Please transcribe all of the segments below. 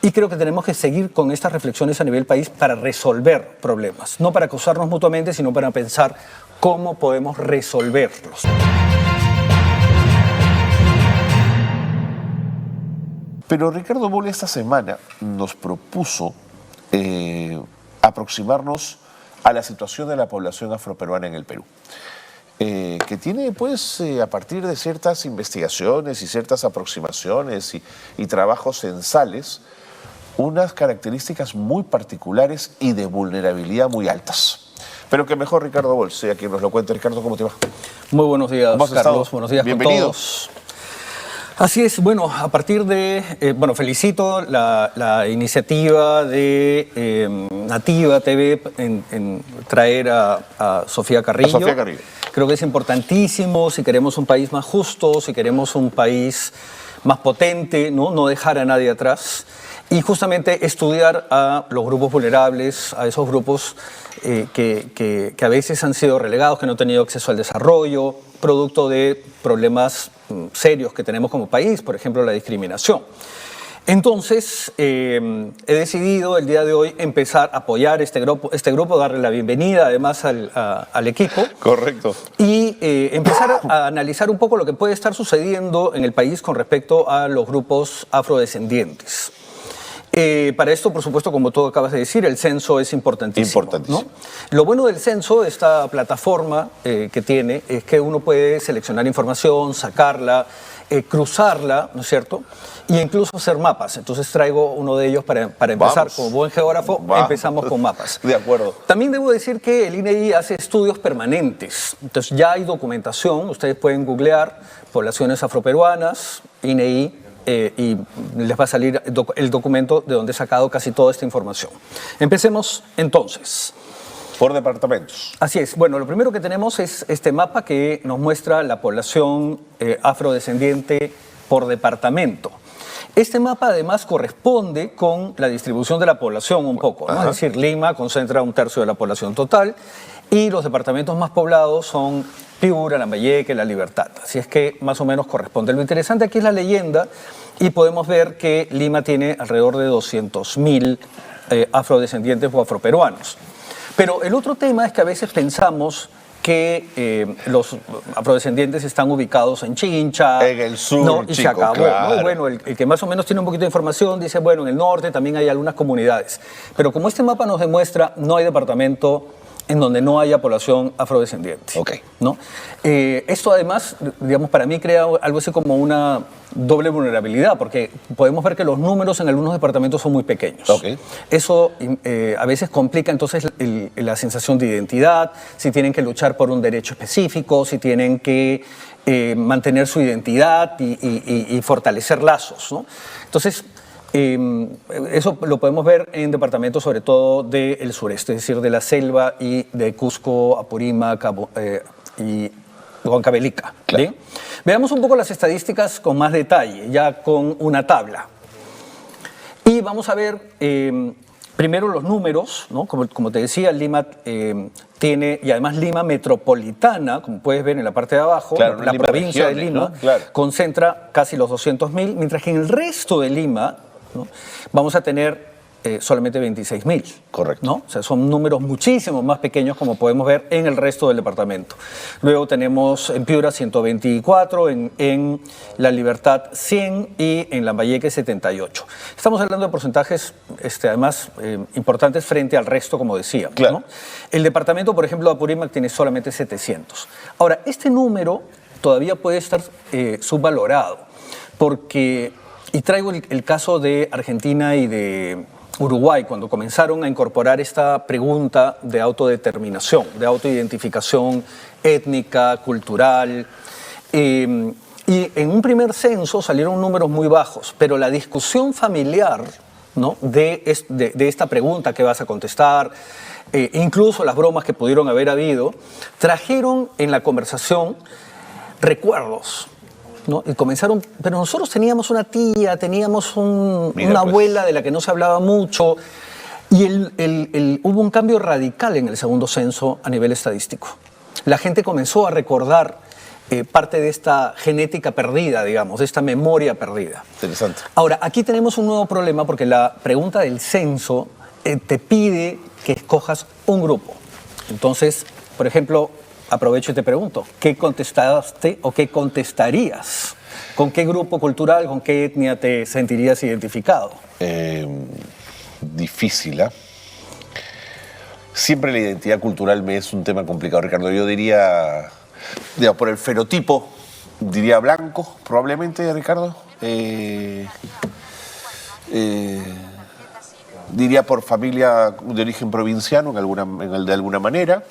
Y creo que tenemos que seguir con estas reflexiones a nivel país para resolver problemas, no para acusarnos mutuamente, sino para pensar cómo podemos resolverlos. Pero Ricardo Bolle esta semana nos propuso aproximarnos a la situación de la población afroperuana en el Perú, que tiene, pues, a partir de ciertas investigaciones y ciertas aproximaciones y trabajos censales, unas características muy particulares y de vulnerabilidad muy altas. Pero que mejor Ricardo Bolle sea quien nos lo cuente. Ricardo, ¿cómo te va? Muy buenos días, Carlos. Buenos días con todos. Así es, bueno, a partir de, felicito la iniciativa de Nativa TV en traer a Sofía Carrillo. A Sofía Carrillo. Creo que es importantísimo si queremos un país más justo, si queremos un país más potente, no dejar a nadie atrás. Y justamente estudiar a los grupos vulnerables, a esos grupos que a veces han sido relegados, que no han tenido acceso al desarrollo, producto de problemas serios que tenemos como país, por ejemplo, la discriminación. Entonces, he decidido el día de hoy empezar a apoyar este grupo, darle la bienvenida además al equipo. Correcto. Y empezar a analizar un poco lo que puede estar sucediendo en el país con respecto a los grupos afrodescendientes. Para esto, por supuesto, como tú acabas de decir, el censo es importantísimo. ¿No? Lo bueno del censo, esta plataforma que tiene, es que uno puede seleccionar información, sacarla, cruzarla, ¿no es cierto? Y incluso hacer mapas. Entonces traigo uno de ellos para empezar. Vamos. Como buen geógrafo, empezamos con mapas. De acuerdo. También debo decir que el INEI hace estudios permanentes. Entonces ya hay documentación. Ustedes pueden googlear poblaciones afroperuanas, INEI, y les va a salir el documento de donde he sacado casi toda esta información. Empecemos entonces. Por departamentos. Así es. Bueno, lo primero que tenemos es este mapa que nos muestra la población afrodescendiente por departamento. Este mapa además corresponde con la distribución de la población un poco, ¿no? Es decir, Lima concentra 1/3 de la población total y los departamentos más poblados son Piura, Lambayeque, La Libertad. Así es que más o menos corresponde. Lo interesante aquí es la leyenda y podemos ver que Lima tiene alrededor de 200.000 afrodescendientes o afroperuanos. Pero el otro tema es que a veces pensamos que los afrodescendientes están ubicados en Chincha, en el sur, ¿no? Y chico, se acabó, claro. ¿no? Y bueno, el que más o menos tiene un poquito de información dice, bueno, en el norte también hay algunas comunidades. Pero como este mapa nos demuestra, no hay departamento en donde no haya población afrodescendiente. Okay. ¿No? Esto además, digamos, para mí crea algo así como una doble vulnerabilidad, porque podemos ver que los números en algunos departamentos son muy pequeños. Okay. Eso a veces complica entonces la sensación de identidad, si tienen que luchar por un derecho específico, si tienen que mantener su identidad y fortalecer lazos, ¿no? Entonces, eso lo podemos ver en departamentos sobre todo del sureste, es decir, de la selva y de Cusco, Apurímac y Huancavelica. Claro. ¿Bien? Veamos un poco las estadísticas con más detalle, ya con una tabla. Y vamos a ver primero los números, ¿no? Como te decía, Lima tiene, y además Lima metropolitana, como puedes ver en la parte de abajo, claro, la provincia regiones, de Lima, ¿no? Claro, concentra casi los 200.000, mientras que en el resto de Lima, ¿no? Vamos a tener solamente 26.000. Correcto. ¿No? O sea, son números muchísimo más pequeños como podemos ver en el resto del departamento. Luego tenemos en Piura 124, en La Libertad 100 y en Lambayeque 78. Estamos hablando de porcentajes además importantes frente al resto, como decía. Claro. ¿No? El departamento, por ejemplo, de Apurímac tiene solamente 700. Ahora, este número todavía puede estar subvalorado porque... Y traigo el caso de Argentina y de Uruguay, cuando comenzaron a incorporar esta pregunta de autodeterminación, de autoidentificación étnica, cultural. Y en un primer censo salieron números muy bajos, pero la discusión familiar, ¿no? de esta pregunta que vas a contestar, incluso las bromas que pudieron haber habido, trajeron en la conversación recuerdos, ¿no? Y comenzaron, pero nosotros teníamos una tía, teníamos una abuela de la que no se hablaba mucho, y hubo un cambio radical en el segundo censo a nivel estadístico. La gente comenzó a recordar parte de esta genética perdida, digamos, de esta memoria perdida. Interesante. Ahora, aquí tenemos un nuevo problema porque la pregunta del censo te pide que escojas un grupo. Entonces, por ejemplo, aprovecho y te pregunto, ¿qué contestaste o qué contestarías? ¿Con qué grupo cultural, con qué etnia te sentirías identificado? Difícil, ¿eh? Siempre la identidad cultural me es un tema complicado, Ricardo. Yo diría, por el fenotipo, diría blanco, probablemente, Ricardo. Diría por familia de origen provinciano, de alguna manera.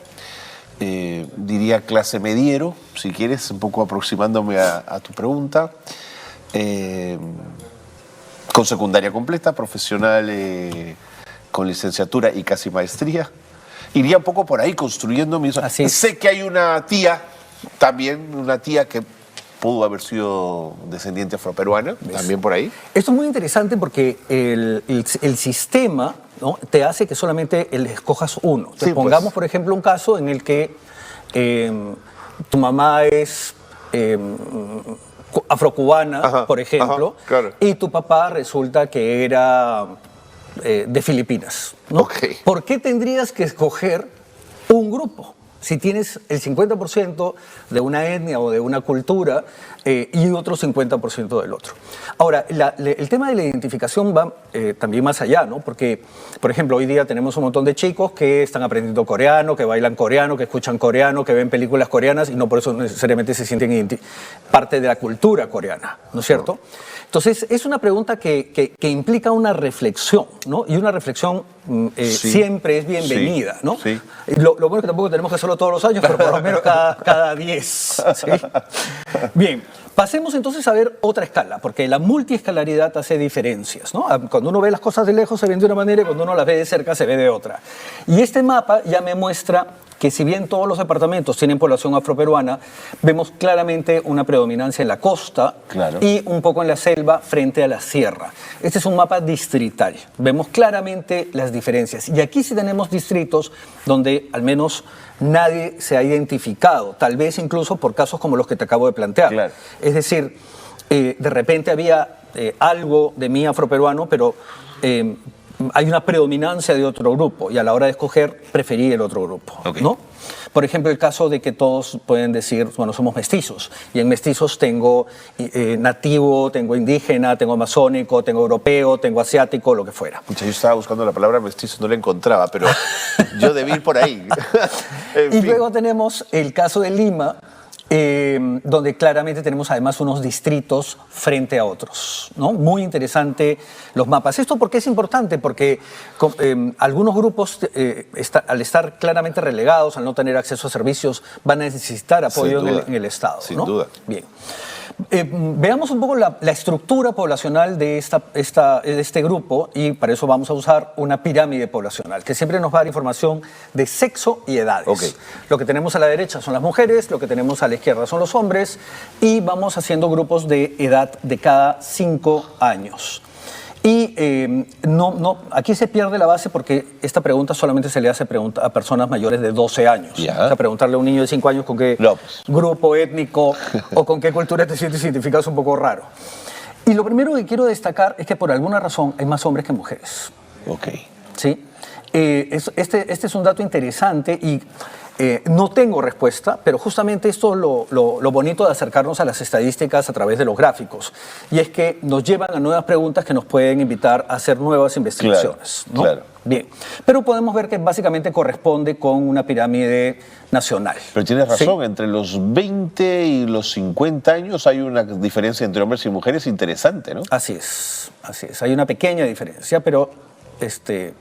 Diría clase mediero, si quieres, un poco aproximándome a tu pregunta. Con secundaria completa, profesional con licenciatura y casi maestría. Iría un poco por ahí construyendo mi... Sé que hay una tía, también una tía que pudo haber sido descendiente afroperuana, también por ahí. Esto es muy interesante porque el sistema, ¿no?, te hace que solamente escojas uno. Sí, pongamos, por ejemplo, un caso en el que tu mamá es afrocubana, por ejemplo, claro. Y tu papá resulta que era de Filipinas, ¿no? Okay. ¿Por qué tendrías que escoger un grupo? Si tienes el 50% de una etnia o de una cultura y otro 50% del otro. Ahora, el tema de la identificación va también más allá, ¿no? Porque, por ejemplo, hoy día tenemos un montón de chicos que están aprendiendo coreano, que bailan coreano, que escuchan coreano, que ven películas coreanas y no por eso necesariamente se sienten parte de la cultura coreana, ¿no es cierto? Entonces, es una pregunta que implica una reflexión, ¿no? Y una reflexión siempre es bienvenida, sí, ¿no? Sí. Lo bueno es que tampoco tenemos que hacerlo todos los años, pero por lo menos cada 10. ¿Sí? Bien, pasemos entonces a ver otra escala, porque la multiescalaridad hace diferencias, ¿no? Cuando uno ve las cosas de lejos se ven de una manera y cuando uno las ve de cerca se ve de otra. Y este mapa ya me muestra que si bien todos los departamentos tienen población afroperuana, vemos claramente una predominancia en la costa y un poco en la selva frente a la sierra. Este es un mapa distrital. Vemos claramente las diferencias. Y aquí sí tenemos distritos donde al menos nadie se ha identificado, tal vez incluso por casos como los que te acabo de plantear. Claro. Es decir, de repente había algo de mí afroperuano, pero hay una predominancia de otro grupo y a la hora de escoger preferí el otro grupo, ¿no? Por ejemplo, el caso de que todos pueden decir, bueno, somos mestizos y en mestizos tengo nativo, tengo indígena, tengo amazónico, tengo europeo, tengo asiático, lo que fuera. Yo estaba buscando la palabra mestizo, no la encontraba, pero yo debí ir por ahí. Y luego tenemos el caso de Lima, donde claramente tenemos además unos distritos frente a otros, ¿no? Muy interesante los mapas. ¿Esto por qué es importante? Porque algunos grupos, al estar claramente relegados, al no tener acceso a servicios, van a necesitar apoyo en el Estado, sin ¿no? duda. Bien. Veamos un poco la estructura poblacional de este grupo y para eso vamos a usar una pirámide poblacional que siempre nos va a dar información de sexo y edades. Lo que tenemos a la derecha son las mujeres, lo que tenemos a la izquierda son los hombres y vamos haciendo grupos de edad de cada 5 años. Y aquí se pierde la base porque esta pregunta solamente se le hace a personas mayores de 12 años. O sea, preguntarle a un niño de 5 años con qué grupo étnico o con qué cultura te sientes identificado es un poco raro. Y lo primero que quiero destacar es que por alguna razón hay más hombres que mujeres. ¿Sí? Este es un dato interesante y no tengo respuesta, pero justamente esto es lo bonito de acercarnos a las estadísticas a través de los gráficos. Y es que nos llevan a nuevas preguntas que nos pueden invitar a hacer nuevas investigaciones. ¿No? Claro. Bien, pero podemos ver que básicamente corresponde con una pirámide nacional. Pero tienes razón, ¿sí? Entre los 20 y los 50 años hay una diferencia entre hombres y mujeres interesante, ¿no? Así es. Hay una pequeña diferencia, pero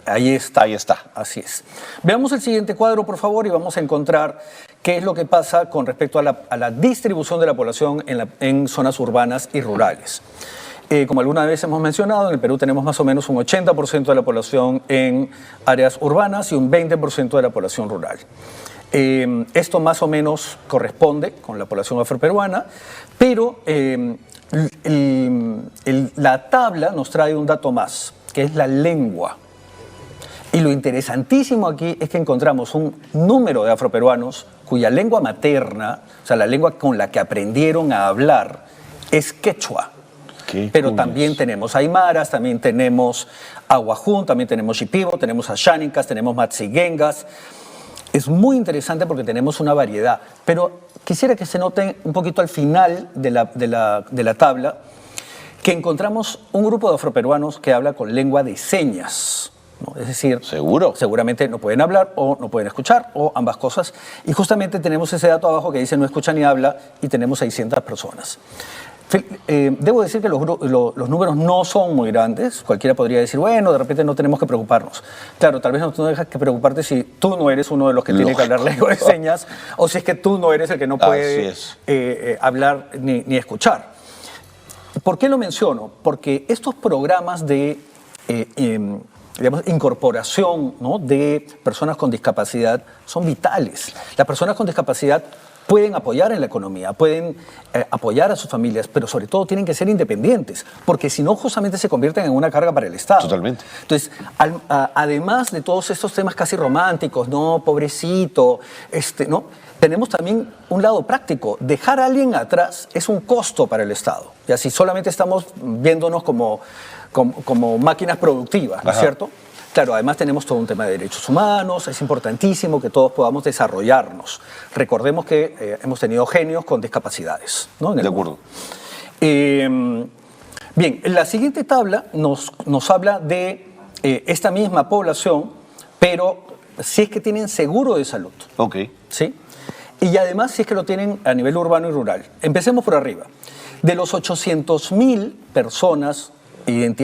ahí está. Ahí está. Así es. Veamos el siguiente cuadro, por favor, y vamos a encontrar qué es lo que pasa con respecto a la distribución de la población en zonas urbanas y rurales. Como alguna vez hemos mencionado, en el Perú tenemos más o menos un 80% de la población en áreas urbanas y un 20% de la población rural. Esto más o menos corresponde con la población afroperuana, pero la tabla nos trae un dato más, que es la lengua. Y lo interesantísimo aquí es que encontramos un número de afroperuanos cuya lengua materna, o sea, la lengua con la que aprendieron a hablar, es quechua. Pero también tenemos aymaras, también tenemos aguajún, también tenemos shipibo, tenemos ashánicas, tenemos matsiguengas. Es muy interesante porque tenemos una variedad. Pero quisiera que se noten un poquito al final de la tabla que encontramos un grupo de afroperuanos que habla con lengua de señas, ¿no? Es decir, seguramente no pueden hablar o no pueden escuchar o ambas cosas. Y justamente tenemos ese dato abajo que dice no escucha ni habla y tenemos 600 personas. Debo decir que los números no son muy grandes. Cualquiera podría decir, bueno, de repente no tenemos que preocuparnos. Claro, tal vez no dejas que preocuparte si tú no eres uno de los que tiene que hablar lengua de señas o si es que tú no eres el que no puede hablar ni escuchar. ¿Por qué lo menciono? Porque estos programas de digamos, incorporación, ¿no?, de personas con discapacidad son vitales. Las personas con discapacidad pueden apoyar en la economía, pueden apoyar a sus familias, pero sobre todo tienen que ser independientes, porque si no justamente se convierten en una carga para el Estado. Totalmente. Entonces, además de todos estos temas casi románticos, no, pobrecito, ¿no?, tenemos también un lado práctico. Dejar a alguien atrás es un costo para el Estado. Y así solamente estamos viéndonos como máquinas productivas, ¿no es cierto? Claro, además tenemos todo un tema de derechos humanos, es importantísimo que todos podamos desarrollarnos. Recordemos que hemos tenido genios con discapacidades, ¿no? De acuerdo. Bien, la siguiente tabla nos habla de esta misma población, pero si es que tienen seguro de salud. Ok. ¿Sí? Y además si es que lo tienen a nivel urbano y rural. Empecemos por arriba. De los 800.000 personas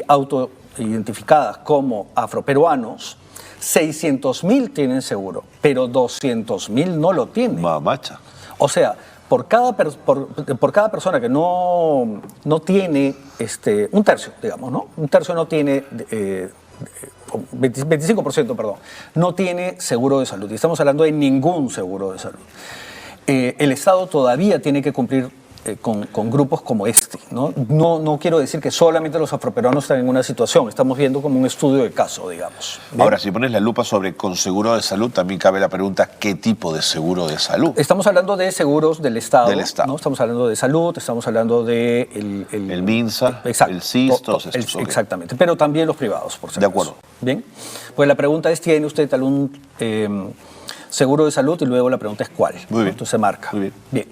autoidentificadas como afroperuanos, 600.000 tienen seguro, pero 200.000 no lo tienen. Mamacha. O sea, por cada persona que no tiene, un tercio, digamos, ¿no? Un tercio no tiene, 25%, perdón, no tiene seguro de salud. Y estamos hablando de ningún seguro de salud. El Estado todavía tiene que cumplir con grupos como este, ¿no? No quiero decir que solamente los afroperuanos están en una situación, estamos viendo como un estudio de caso, digamos. ¿Bien? Ahora, si pones la lupa sobre con seguro de salud, también cabe la pregunta, ¿qué tipo de seguro de salud? Estamos hablando de seguros del Estado. Del Estado. ¿No? Estamos hablando de salud, estamos hablando de el MINSA, exacto, el CIS, todos estos. Exactamente, pero también los privados, por supuesto. De acuerdo. Bien, pues la pregunta es, ¿tiene usted algún seguro de salud? Y luego la pregunta es, ¿cuál? Muy bien. Entonces se marca. Muy bien. Bien.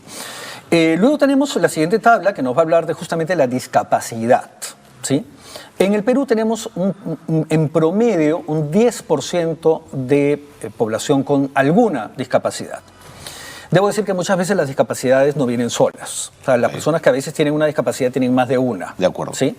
Luego tenemos la siguiente tabla que nos va a hablar de justamente la discapacidad, ¿sí? En el Perú tenemos en promedio un 10% de población con alguna discapacidad. Debo decir que muchas veces las discapacidades no vienen solas. O sea, las personas que a veces tienen una discapacidad tienen más de una. De acuerdo. ¿Sí?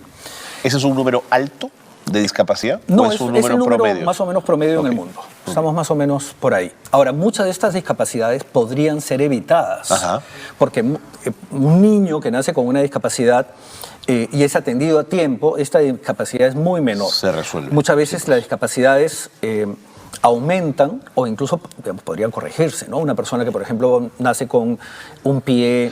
¿Ese es un número alto de discapacidad? No, ¿o es un número el número promedio? más o menos promedio en el mundo. Estamos más o menos por ahí. Ahora, muchas de estas discapacidades podrían ser evitadas. Ajá. Porque un niño que nace con una discapacidad y es atendido a tiempo, esta discapacidad es muy menor. Se resuelve. Muchas veces las discapacidades aumentan o incluso podrían corregirse, ¿no? Una persona que, por ejemplo, nace con un pie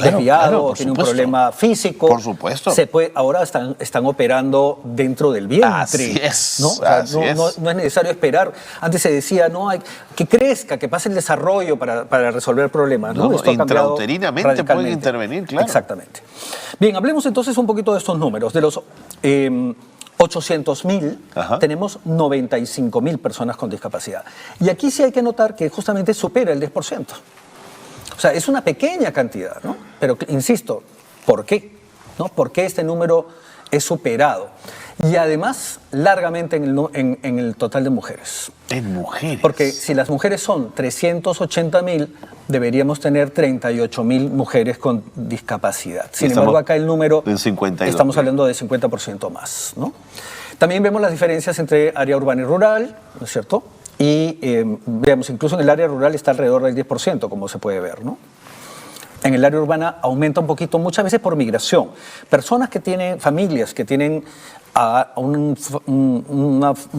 desviado, tiene un problema físico. Por supuesto. Ahora están operando dentro del vientre. Así es. ¿no? O sea, así es. No es necesario esperar. Antes se decía, no, hay que crezca, que pase el desarrollo para resolver problemas. ¿no? Esto ha cambiado intrauterínamente radicalmente. pueden intervenir, claro. Exactamente. Bien, hablemos entonces un poquito de estos números. De los 800.000, tenemos 95.000 personas con discapacidad. Y aquí sí hay que notar que justamente supera el 10%. O sea, es una pequeña cantidad, ¿no? Pero, insisto, ¿por qué? ¿No? ¿Por qué este número es superado? Y además, largamente en el total de mujeres. En mujeres. Porque si las mujeres son 380.000, deberíamos tener 38.000 mujeres con discapacidad. Sin embargo, acá el número, en 52, estamos hablando de 50% más, ¿no? También vemos las diferencias entre área urbana y rural, ¿no es cierto? Y veamos, incluso en el área rural está alrededor del 10%, como se puede ver, ¿no? En el área urbana aumenta un poquito, muchas veces por migración. Personas que tienen, familias que tienen a un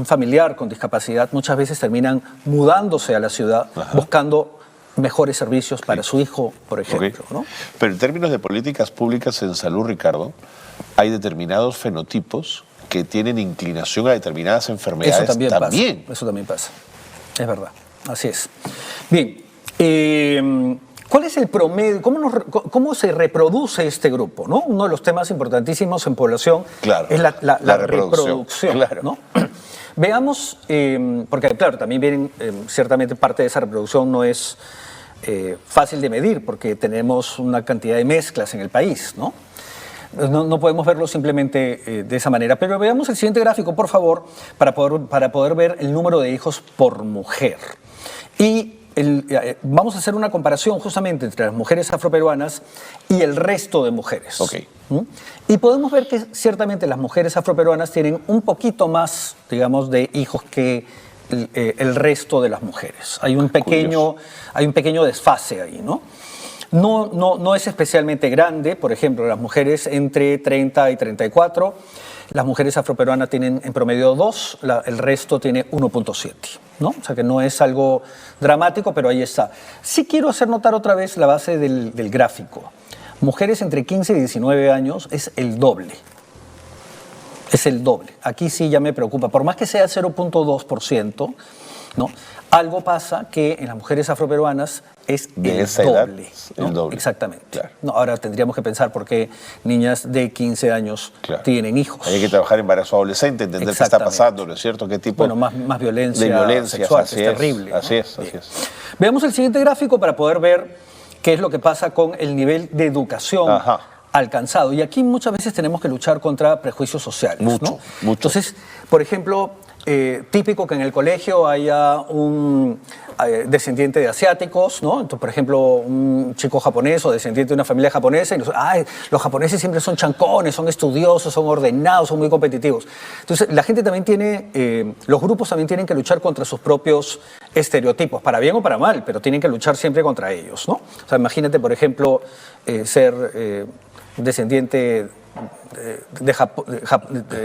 familiar con discapacidad, muchas veces terminan mudándose a la ciudad, buscando mejores servicios para su hijo, por ejemplo. ¿No? Pero en términos de políticas públicas en salud, Ricardo, hay determinados fenotipos que tienen inclinación a determinadas enfermedades. Eso también pasa. Es verdad, así es. Bien, ¿Cuál es el promedio? ¿Cómo se reproduce este grupo? ¿No? Uno de los temas importantísimos en población Claro, es la reproducción. claro. ¿no? Veamos, porque claro, también vienen, ciertamente parte de esa reproducción no es fácil de medir porque tenemos una cantidad de mezclas en el país, ¿no? No podemos verlo simplemente de esa manera. Pero veamos el siguiente gráfico, por favor, para poder ver el número de hijos por mujer. Y vamos a hacer una comparación justamente entre las mujeres afroperuanas y el resto de mujeres. Okay. Y podemos ver que ciertamente las mujeres afroperuanas tienen un poquito más, digamos, de hijos que el resto de las mujeres. Hay un pequeño desfase ahí, ¿no? No es especialmente grande. Por ejemplo, las mujeres entre 30 y 34, las mujeres afroperuanas tienen en promedio 2, el resto tiene 1.7, ¿no? O sea que no es algo dramático, pero ahí está. Sí quiero hacer notar otra vez la base del gráfico. Mujeres entre 15 y 19 años es el doble. Es el doble. Aquí sí ya me preocupa. Por más que sea 0.2%, ¿no? Algo pasa que en las mujeres afroperuanas es el doble. ¿No? El doble. Exactamente. Claro. No, ahora tendríamos que pensar por qué niñas de 15 años tienen hijos. Hay que trabajar embarazo adolescente, entender qué está pasando, ¿no es cierto? ¿Qué tipo más violencia sexual, es terrible. Así ¿no? es. Veamos el siguiente gráfico para poder ver qué es lo que pasa con el nivel de educación alcanzado. Y aquí muchas veces tenemos que luchar contra prejuicios sociales. Mucho. Entonces, por ejemplo, típico que en el colegio haya un descendiente de asiáticos, ¿no? Entonces, por ejemplo, un chico japonés o descendiente de una familia japonesa, y los japoneses siempre son chancones, son estudiosos, son ordenados, son muy competitivos. Entonces, la gente también tiene, los grupos también tienen que luchar contra sus propios estereotipos, para bien o para mal, pero tienen que luchar siempre contra ellos, ¿no? O sea, imagínate, por ejemplo, ser descendiente de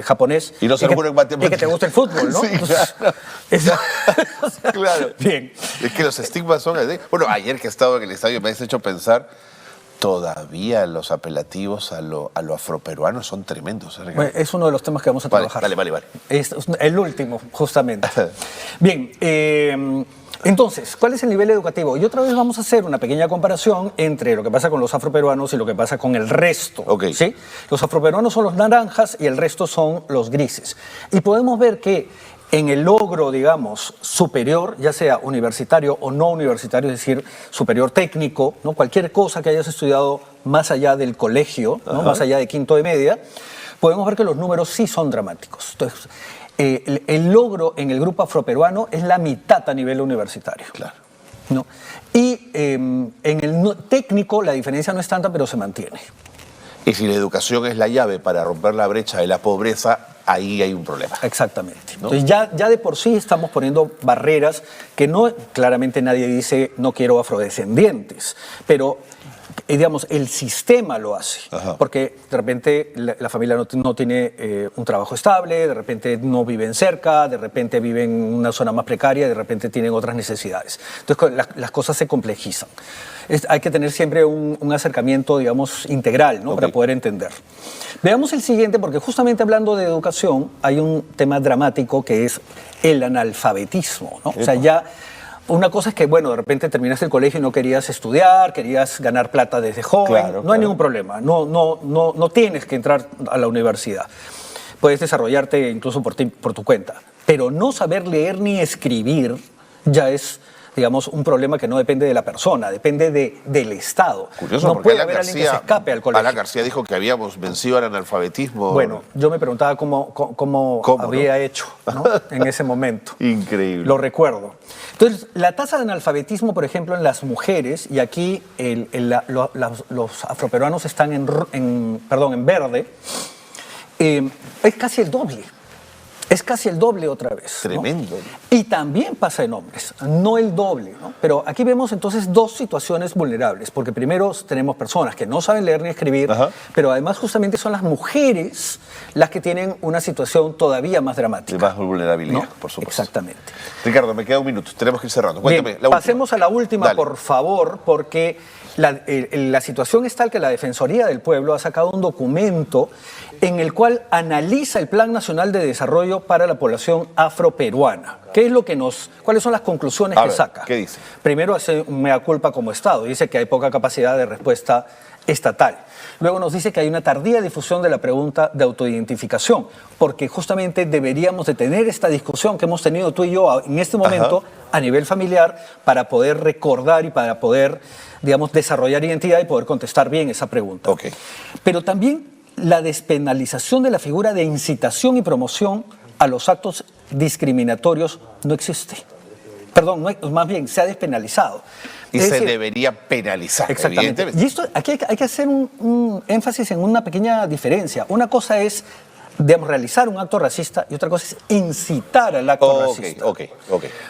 japonés y no ser bueno en matemáticas y que te guste el fútbol, ¿no? Sí, claro. Claro. Bien. Es que los estigmas son así. Bueno, ayer que he estado en el estadio me has hecho pensar, todavía los apelativos a lo afroperuano son tremendos. Bueno, es uno de los temas que vamos a trabajar. Vale. Es el último, justamente. Bien, entonces, ¿cuál es el nivel educativo? Y otra vez vamos a hacer una pequeña comparación entre lo que pasa con los afroperuanos y lo que pasa con el resto. Okay. ¿Sí? Los afroperuanos son los naranjas y el resto son los grises. Y podemos ver que en el logro, digamos, superior, ya sea universitario o no universitario, es decir, superior técnico, ¿no? Cualquier cosa que hayas estudiado más allá del colegio, ¿no? Más allá de quinto de media, podemos ver que los números sí son dramáticos. Entonces, el logro en el grupo afroperuano es la mitad a nivel universitario. Claro. ¿No? Y en el técnico la diferencia no es tanta, pero se mantiene. Y si la educación es la llave para romper la brecha de la pobreza, ahí hay un problema. Exactamente. ¿No? Entonces ya de por sí estamos poniendo barreras que no, claramente nadie dice no quiero afrodescendientes, pero digamos, el sistema lo hace. Porque de repente la familia no tiene un trabajo estable, de repente no viven cerca, de repente viven en una zona más precaria, de repente tienen otras necesidades. Entonces las cosas se complejizan. Hay que tener siempre un acercamiento, digamos, integral, ¿no? Para poder entender. Veamos el siguiente, porque justamente hablando de educación, hay un tema dramático que es el analfabetismo, ¿no? O sea, ya una cosa es que, bueno, de repente terminaste el colegio y no querías estudiar, querías ganar plata desde joven, no hay ningún problema, no tienes que entrar a la universidad. Puedes desarrollarte incluso por tu cuenta, pero no saber leer ni escribir ya es, digamos, un problema que no depende de la persona, depende del Estado. Curioso, no porque puede haber alguien que se escape al colegio. Alan García dijo que habíamos vencido al analfabetismo. Bueno, yo me preguntaba cómo había hecho, ¿no? En ese momento. Increíble. Lo recuerdo. Entonces, la tasa de analfabetismo, por ejemplo, en las mujeres, y aquí los afroperuanos están en verde, es casi el doble. Es casi el doble otra vez. Tremendo. ¿No? Y también pasa en hombres, no el doble, ¿no? Pero aquí vemos entonces dos situaciones vulnerables, porque primero tenemos personas que no saben leer ni escribir, pero además justamente son las mujeres las que tienen una situación todavía más dramática. De más vulnerabilidad, ¿no? Por supuesto. Exactamente. Ricardo, me queda un minuto, tenemos que ir cerrando. Cuéntame, Bien, pasemos a la última, por favor, porque La situación es tal que la Defensoría del Pueblo ha sacado un documento en el cual analiza el Plan Nacional de Desarrollo para la población afroperuana. ¿Cuáles son las conclusiones que saca? ¿Qué dice? Primero hace un mea culpa como Estado, dice que hay poca capacidad de respuesta estatal. Luego nos dice que hay una tardía difusión de la pregunta de autoidentificación, porque justamente deberíamos de tener esta discusión que hemos tenido tú y yo en este momento a nivel familiar para poder recordar y para poder, digamos, desarrollar identidad y poder contestar bien esa pregunta. Pero también la despenalización de la figura de incitación y promoción a los actos discriminatorios no existe. Perdón, más bien se ha despenalizado. Y se debería penalizar. Exactamente. Y esto, aquí hay que hacer un énfasis en una pequeña diferencia. Una cosa es, digamos, realizar un acto racista y otra cosa es incitar al acto racista.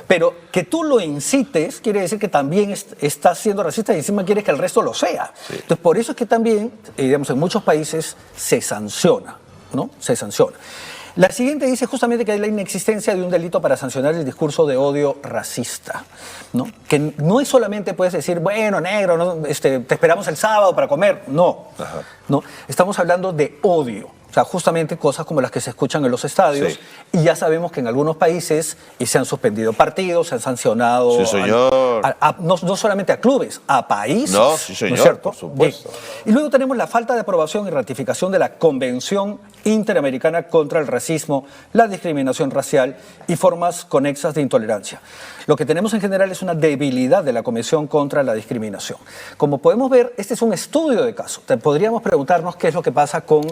Pero que tú lo incites quiere decir que también estás siendo racista y encima quieres que el resto lo sea. Entonces, por eso es que también, digamos, en muchos países se sanciona, ¿no? Se sanciona. La siguiente dice justamente que hay la inexistencia de un delito para sancionar el discurso de odio racista, ¿no? Que no es solamente puedes decir, bueno, negro, ¿no? Te esperamos el sábado para comer. No, no. Estamos hablando de odio. O sea, justamente cosas como las que se escuchan en los estadios. Y ya sabemos que en algunos países se han suspendido partidos, se han sancionado no solamente a clubes, a países. No, sí, señor, ¿no es cierto? por supuesto. Bien. Y luego tenemos la falta de aprobación y ratificación de la Convención Interamericana contra el Racismo, la Discriminación Racial y formas conexas de intolerancia. Lo que tenemos en general es una debilidad de la Convención contra la Discriminación. Como podemos ver, este es un estudio de caso. Podríamos preguntarnos qué es lo que pasa con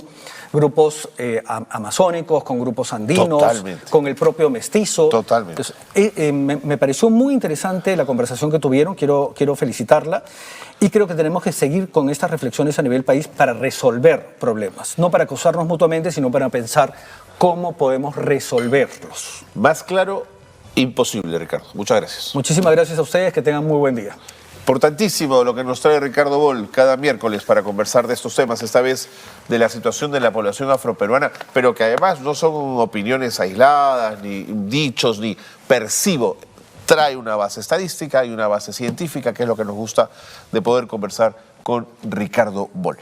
grupos amazónicos, con grupos andinos, con el propio mestizo. Totalmente. Entonces, me pareció muy interesante la conversación que tuvieron, quiero felicitarla, y creo que tenemos que seguir con estas reflexiones a nivel país para resolver problemas, no para acusarnos mutuamente, sino para pensar cómo podemos resolverlos. Más claro, imposible, Ricardo. Muchas gracias. Muchísimas gracias a ustedes, que tengan muy buen día. Importantísimo lo que nos trae Ricardo Boll cada miércoles para conversar de estos temas, esta vez de la situación de la población afroperuana, pero que además no son opiniones aisladas, ni dichos, ni percibo. Trae una base estadística y una base científica, que es lo que nos gusta de poder conversar con Ricardo Boll.